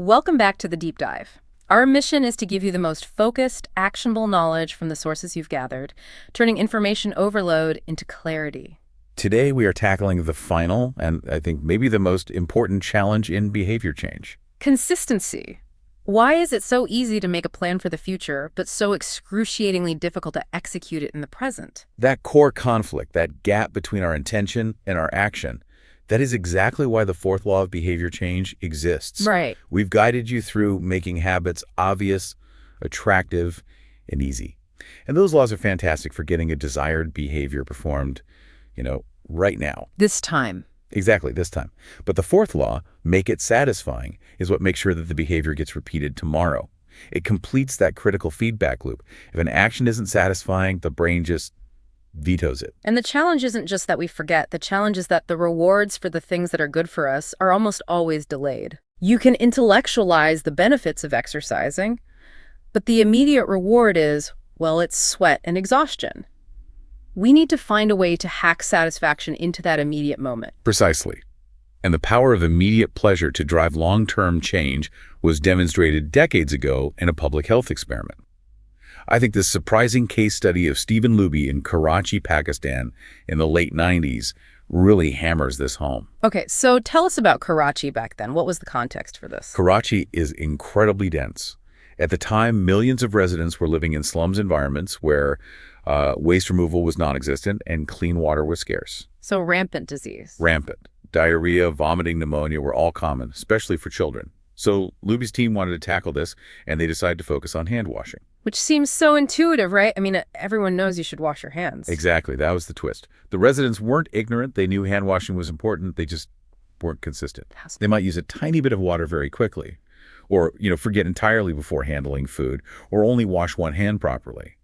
Welcome back to the deep dive. Our mission is to give you the most focused, actionable knowledge from the sources you've gathered, turning information overload into clarity. Today, we are tackling the final, and I think maybe the most important challenge in behavior change. Consistency. Why is it so easy to make a plan for the future, but so excruciatingly difficult to execute it in the present? That core conflict, that gap between our intention and our action, that is exactly why the fourth law of behavior change exists. Right. We've guided you through making habits obvious, attractive, and easy. And those laws are fantastic for getting a desired behavior performed, right now. This time. Exactly, this time. But the fourth law, make it satisfying, is what makes sure that the behavior gets repeated tomorrow. It completes that critical feedback loop. If an action isn't satisfying, the brain just vetoes it. And the challenge isn't just that we forget. The challenge is that the rewards for the things that are good for us are almost always delayed. You can intellectualize the benefits of exercising, but the immediate reward is, well, it's sweat and exhaustion. We need to find a way to hack satisfaction into that immediate moment. Precisely. And the power of immediate pleasure to drive long-term change was demonstrated decades ago in a public health experiment. I think this surprising case study of Stephen Luby in Karachi, Pakistan in the late 90s really hammers this home. Okay, so tell us about Karachi back then. What was the context for this? Karachi is incredibly dense. At the time, millions of residents were living in slums environments where waste removal was non-existent and clean water was scarce. So rampant disease. Rampant. Diarrhea, vomiting, pneumonia were all common, especially for children. So Luby's team wanted to tackle this, and they decided to focus on hand washing. Which seems so intuitive, right? I mean, everyone knows you should wash your hands. Exactly. That was the twist. The residents weren't ignorant. They knew hand washing was important. They just weren't consistent. They might use a tiny bit of water very quickly, or, forget entirely before handling food, or only wash one hand properly.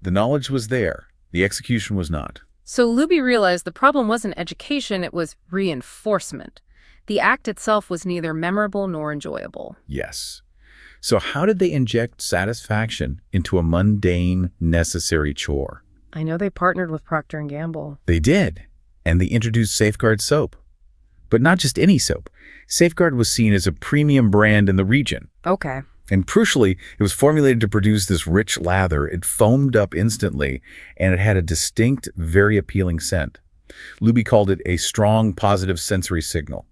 The knowledge was there. The execution was not. So Luby realized the problem wasn't education, it was reinforcement. The act itself was neither memorable nor enjoyable. Yes. So how did they inject satisfaction into a mundane, necessary chore? I know they partnered with Procter & Gamble. They did. And they introduced Safeguard soap. But not just any soap. Safeguard was seen as a premium brand in the region. Okay. And crucially, it was formulated to produce this rich lather. It foamed up instantly, and it had a distinct, very appealing scent. Luby called it a strong, positive sensory signal.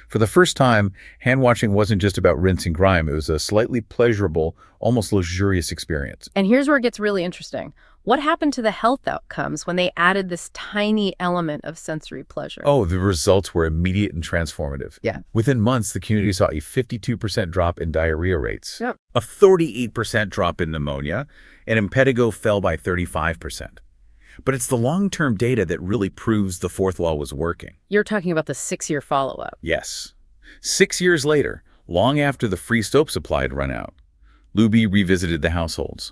For the first time, hand washing wasn't just about rinse and grime. It was a slightly pleasurable, almost luxurious experience. And here's where it gets really interesting. What happened to the health outcomes when they added this tiny element of sensory pleasure? Oh, the results were immediate and transformative. Yeah. Within months, the community saw a 52% drop in diarrhea rates, Yep. a 38% drop in pneumonia, and impetigo fell by 35%. But it's the long-term data that really proves the fourth law was working. You're talking about the 6-year follow-up. Yes. 6 years later, long after the free soap supply had run out, Luby revisited the households.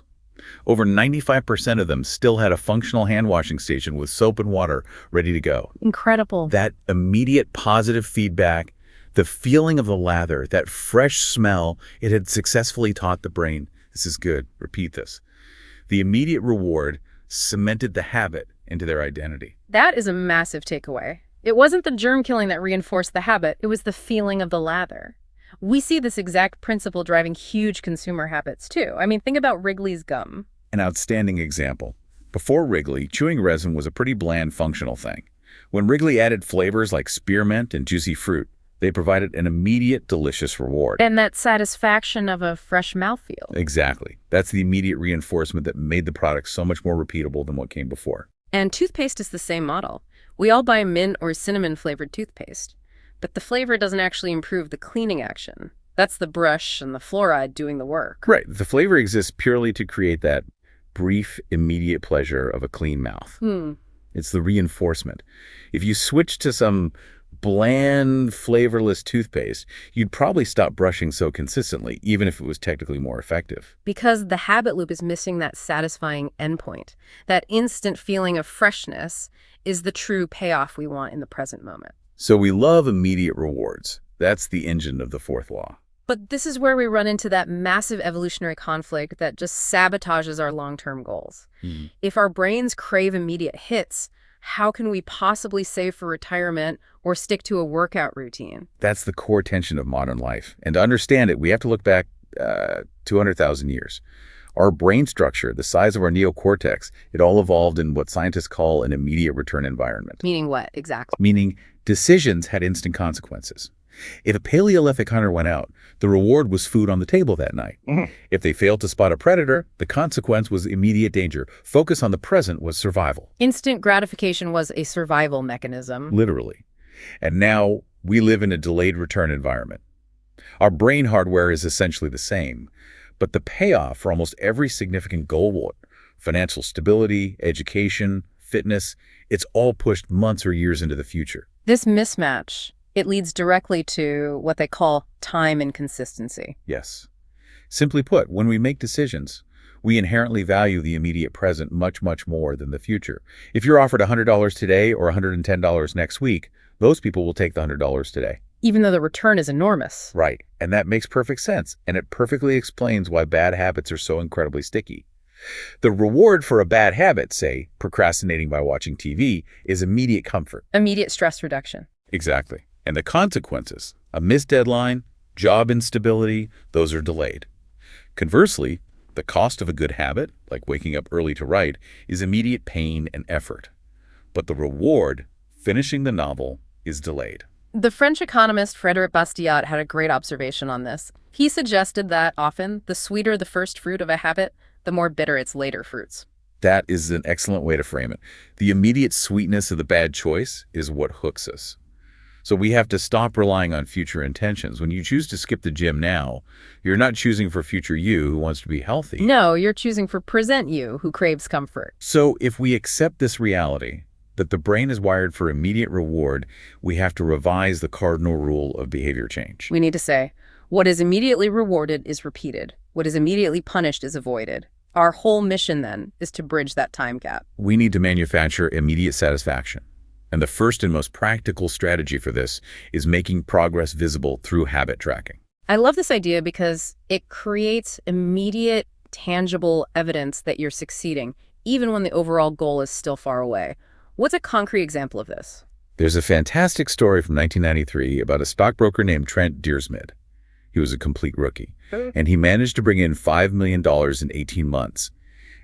Over 95% of them still had a functional hand washing station with soap and water ready to go. Incredible. That immediate positive feedback, the feeling of the lather, that fresh smell, it had successfully taught the brain, this is good, repeat this. The immediate reward cemented the habit into their identity. That is a massive takeaway. It wasn't the germ killing that reinforced the habit, it was the feeling of the lather. We see this exact principle driving huge consumer habits too. I mean, think about Wrigley's gum. An outstanding example. Before Wrigley, chewing resin was a pretty bland functional thing. When Wrigley added flavors like spearmint and juicy fruit, they provided an immediate delicious reward. And that satisfaction of a fresh mouthfeel. Exactly. That's the immediate reinforcement that made the product so much more repeatable than what came before. And toothpaste is the same model. We all buy mint or cinnamon flavored toothpaste. But the flavor doesn't actually improve the cleaning action. That's the brush and the fluoride doing the work. Right. The flavor exists purely to create that brief, immediate pleasure of a clean mouth. It's the reinforcement. If you switch to some bland, flavorless toothpaste, you'd probably stop brushing so consistently, even if it was technically more effective. Because the habit loop is missing that satisfying endpoint. That instant feeling of freshness is the true payoff we want in the present moment. So we love immediate rewards. That's the engine of the fourth law. But this is where we run into that massive evolutionary conflict that just sabotages our long-term goals. If our brains crave immediate hits, How can we possibly save for retirement or stick to a workout routine? That's the core tension of modern life. And to understand it, we have to look back 200,000 years. Our brain structure, the size of our neocortex, it all evolved in what scientists call an immediate return environment, Meaning what exactly? meaning decisions had instant consequences. If a Paleolithic hunter went out, the reward was food on the table that night. If they failed to spot a predator, the consequence was immediate danger. Focus on the present was survival, Instant gratification was a survival mechanism. literally. And now we live in a delayed return environment. Our brain hardware is essentially the same, but the payoff for almost every significant goal, financial stability, education, fitness, it's all pushed months or years into the future. This mismatch, it leads directly to what they call time inconsistency. Yes. Simply put, when we make decisions, we inherently value the immediate present much, much more than the future. If you're offered $100 today or $110 next week, those people will take the $100 today. Even though the return is enormous. Right. And that makes perfect sense. And it perfectly explains why bad habits are so incredibly sticky. The reward for a bad habit, say, procrastinating by watching TV, is immediate comfort. Immediate stress reduction. Exactly. And the consequences, a missed deadline, job instability, those are delayed. Conversely, the cost of a good habit, like waking up early to write, is immediate pain and effort. But the reward, finishing the novel, is delayed. The French economist Frédéric Bastiat had a great observation on this. He suggested that often the sweeter the first fruit of a habit, the more bitter its later fruits. That is an excellent way to frame it. The immediate sweetness of the bad choice is what hooks us. So we have to stop relying on future intentions. When you choose to skip the gym now, you're not choosing for future you who wants to be healthy. No, you're choosing for present you who craves comfort. So if we accept this reality, that the brain is wired for immediate reward, we have to revise the cardinal rule of behavior change. We need to say, what is immediately rewarded is repeated. What is immediately punished is avoided. Our whole mission, then, is to bridge that time gap. We need to manufacture immediate satisfaction. And the first and most practical strategy for this is making progress visible through habit tracking. I love this idea because it creates immediate, tangible evidence that you're succeeding, even when the overall goal is still far away. What's a concrete example of this? There's a fantastic story from 1993 about a stockbroker named Trent Dearsmid. He was a complete rookie, and he managed to bring in $5 million in 18 months.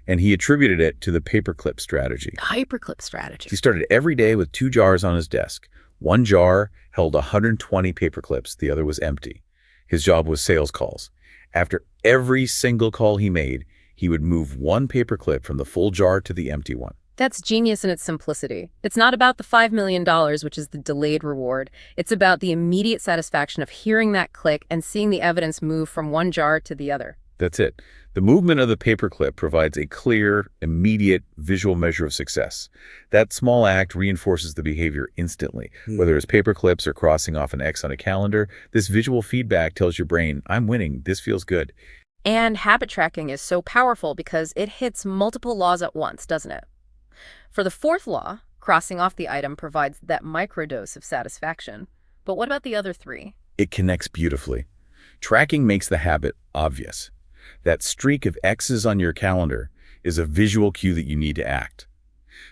And he attributed it to the paperclip strategy. Hyperclip strategy. He started every day with 2 jars on his desk. One jar held 120 paperclips, the other was empty. His job was sales calls. After every single call he made, he would move one paperclip from the full jar to the empty one. That's genius in its simplicity. It's not about the $5 million, which is the delayed reward. It's about the immediate satisfaction of hearing that click and seeing the evidence move from one jar to the other. That's it. The movement of the paperclip provides a clear, immediate visual measure of success. That small act reinforces the behavior instantly. Whether it's paperclips or crossing off an X on a calendar, this visual feedback tells your brain, I'm winning, this feels good. And habit tracking is so powerful because it hits multiple laws at once, doesn't it? For the fourth law, crossing off the item provides that microdose of satisfaction. But what about the other 3? It connects beautifully. Tracking makes the habit obvious. That streak of X's on your calendar is a visual cue that you need to act.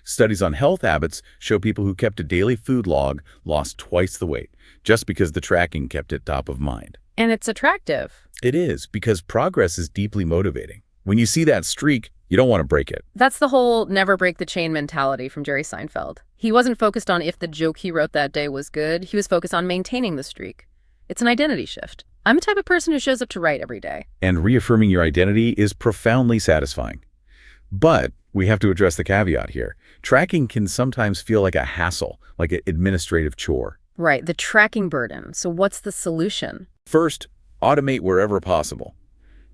Studies on health habits show people who kept a daily food log lost twice the weight, just because the tracking kept it top of mind. And it's attractive. It is, because progress is deeply motivating. When you see that streak, you don't want to break it. That's the whole never break the chain mentality from Jerry Seinfeld. He wasn't focused on if the joke he wrote that day was good. He was focused on maintaining the streak. It's an identity shift. I'm the type of person who shows up to write every day. And reaffirming your identity is profoundly satisfying. But we have to address the caveat here. Tracking can sometimes feel like a hassle, like an administrative chore. Right, the tracking burden. So what's the solution? First, automate wherever possible.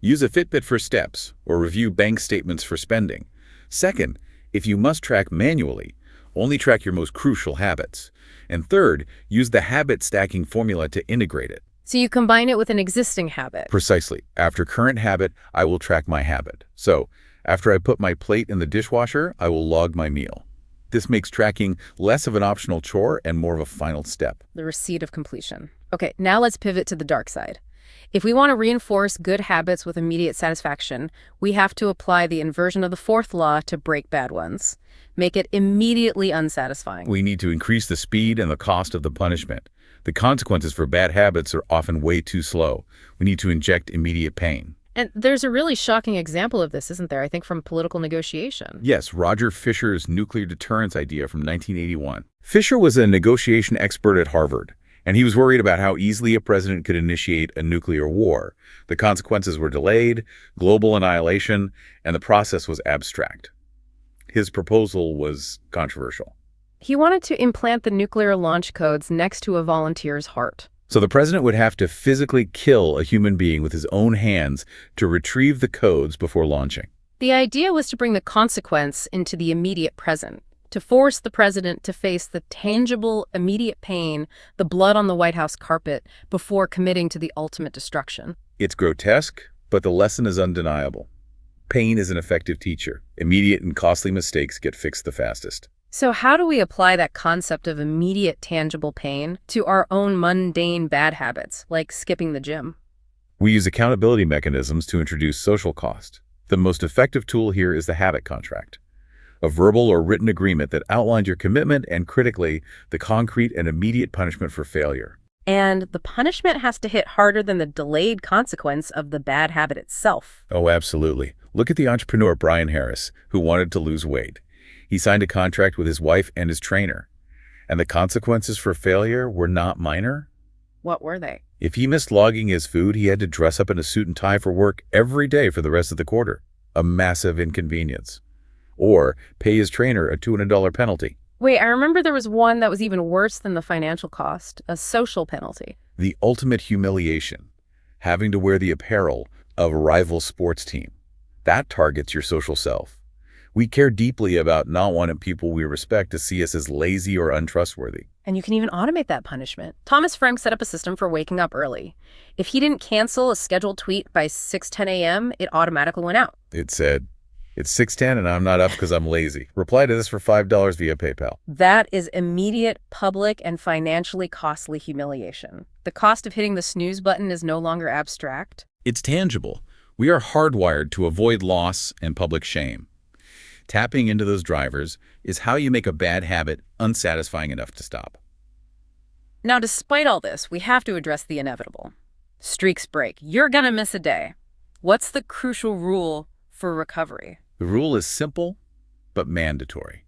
Use a Fitbit for steps or review bank statements for spending. Second, if you must track manually, only track your most crucial habits. And third, use the habit stacking formula to integrate it. So you combine it with an existing habit. Precisely. After current habit, I will track my habit. So, after I put my plate in the dishwasher, I will log my meal. This makes tracking less of an optional chore and more of a final step. The receipt of completion. Okay, now let's pivot to the dark side. If we want to reinforce good habits with immediate satisfaction, we have to apply the inversion of the fourth law to break bad ones. Make it immediately unsatisfying. We need to increase the speed and the cost of the punishment. The consequences for bad habits are often way too slow. We need to inject immediate pain. And there's a really shocking example of this, isn't there? I think from political negotiation. Yes, Roger Fisher's nuclear deterrence idea from 1981. Fisher was a negotiation expert at Harvard, and he was worried about how easily a president could initiate a nuclear war. The consequences were delayed, global annihilation, and the process was abstract. His proposal was controversial. He wanted to implant the nuclear launch codes next to a volunteer's heart. So the president would have to physically kill a human being with his own hands to retrieve the codes before launching. The idea was to bring the consequence into the immediate present, to force the president to face the tangible, immediate pain, the blood on the White House carpet, before committing to the ultimate destruction. It's grotesque, but the lesson is undeniable. Pain is an effective teacher. Immediate and costly mistakes get fixed the fastest. So how do we apply that concept of immediate tangible pain to our own mundane bad habits, like skipping the gym? We use accountability mechanisms to introduce social cost. The most effective tool here is the habit contract, a verbal or written agreement that outlines your commitment and, critically, the concrete and immediate punishment for failure. And the punishment has to hit harder than the delayed consequence of the bad habit itself. Oh, absolutely. Look at the entrepreneur Brian Harris, who wanted to lose weight. He signed a contract with his wife and his trainer, and the consequences for failure were not minor. What were they? If he missed logging his food, he had to dress up in a suit and tie for work every day for the rest of the quarter, a massive inconvenience. Or pay his trainer a $200 penalty. Wait, I remember there was one that was even worse than the financial cost, a social penalty. The ultimate humiliation, having to wear the apparel of a rival sports team. That targets your social self. We care deeply about not wanting people we respect to see us as lazy or untrustworthy. And you can even automate that punishment. Thomas Frank set up a system for waking up early. If he didn't cancel a scheduled tweet by 6:10 a.m., it automatically went out. It said, "It's 6:10 and I'm not up because I'm lazy. Reply to this for $5 via PayPal." That is immediate, public, and financially costly humiliation. The cost of hitting the snooze button is no longer abstract. It's tangible. We are hardwired to avoid loss and public shame. Tapping into those drivers is how you make a bad habit unsatisfying enough to stop. Now, despite all this, we have to address the inevitable. Streaks break. You're gonna miss a day. What's the crucial rule for recovery? The rule is simple, but mandatory.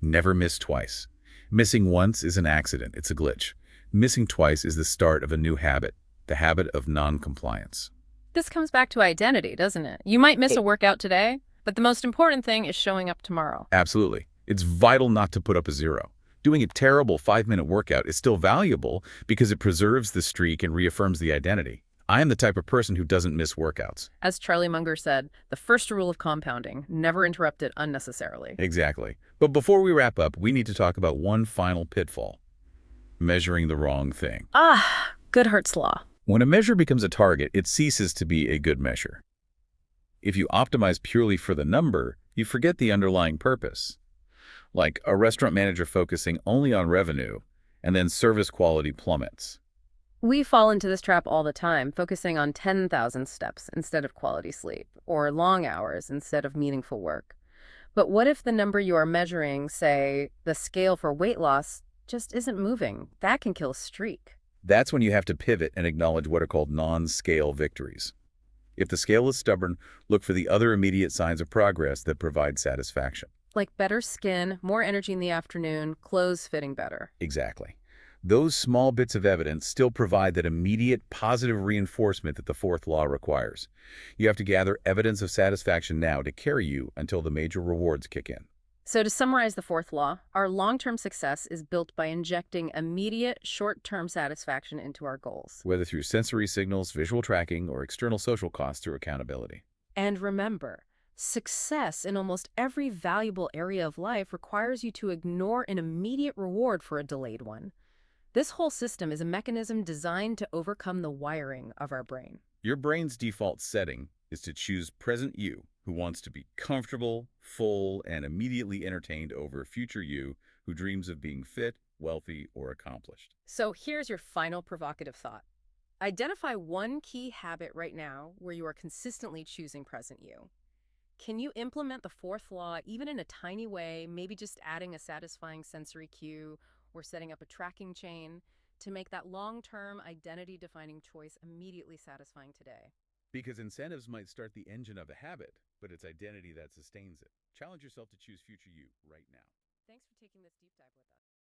Never miss twice. Missing once is an accident. It's a glitch. Missing twice is the start of a new habit, the habit of non-compliance. This comes back to identity, doesn't it? You might miss a workout today, but the most important thing is showing up tomorrow. Absolutely. It's vital not to put up a zero. Doing a terrible 5-minute workout is still valuable because it preserves the streak and reaffirms the identity. I am the type of person who doesn't miss workouts. As Charlie Munger said, the first rule of compounding, never interrupt it unnecessarily. Exactly. But before we wrap up, we need to talk about one final pitfall: measuring the wrong thing. Goodhart's law. When a measure becomes a target, it ceases to be a good measure. If you optimize purely for the number, you forget the underlying purpose. Like a restaurant manager focusing only on revenue, and then service quality plummets. We fall into this trap all the time, focusing on 10,000 steps instead of quality sleep, or long hours instead of meaningful work. But what if the number you are measuring, say, the scale for weight loss, just isn't moving? That can kill a streak. That's when you have to pivot and acknowledge what are called non-scale victories. If the scale is stubborn, look for the other immediate signs of progress that provide satisfaction. Like better skin, more energy in the afternoon, clothes fitting better. Exactly. Those small bits of evidence still provide that immediate positive reinforcement that the fourth law requires. You have to gather evidence of satisfaction now to carry you until the major rewards kick in. So to summarize the fourth law, our long-term success is built by injecting immediate, short-term satisfaction into our goals. Whether through sensory signals, visual tracking, or external social costs through accountability. And remember, success in almost every valuable area of life requires you to ignore an immediate reward for a delayed one. This whole system is a mechanism designed to overcome the wiring of our brain. Your brain's default setting is to choose present you, who wants to be comfortable, full, and immediately entertained over future you, who dreams of being fit, wealthy, or accomplished. So here's your final provocative thought. Identify one key habit right now where you are consistently choosing present you. Can you implement the fourth law even in a tiny way, maybe just adding a satisfying sensory cue or setting up a tracking chain to make that long-term identity-defining choice immediately satisfying today? Because incentives might start the engine of a habit, but it's identity that sustains it. Challenge yourself to choose future you right now. Thanks for taking this deep dive with us.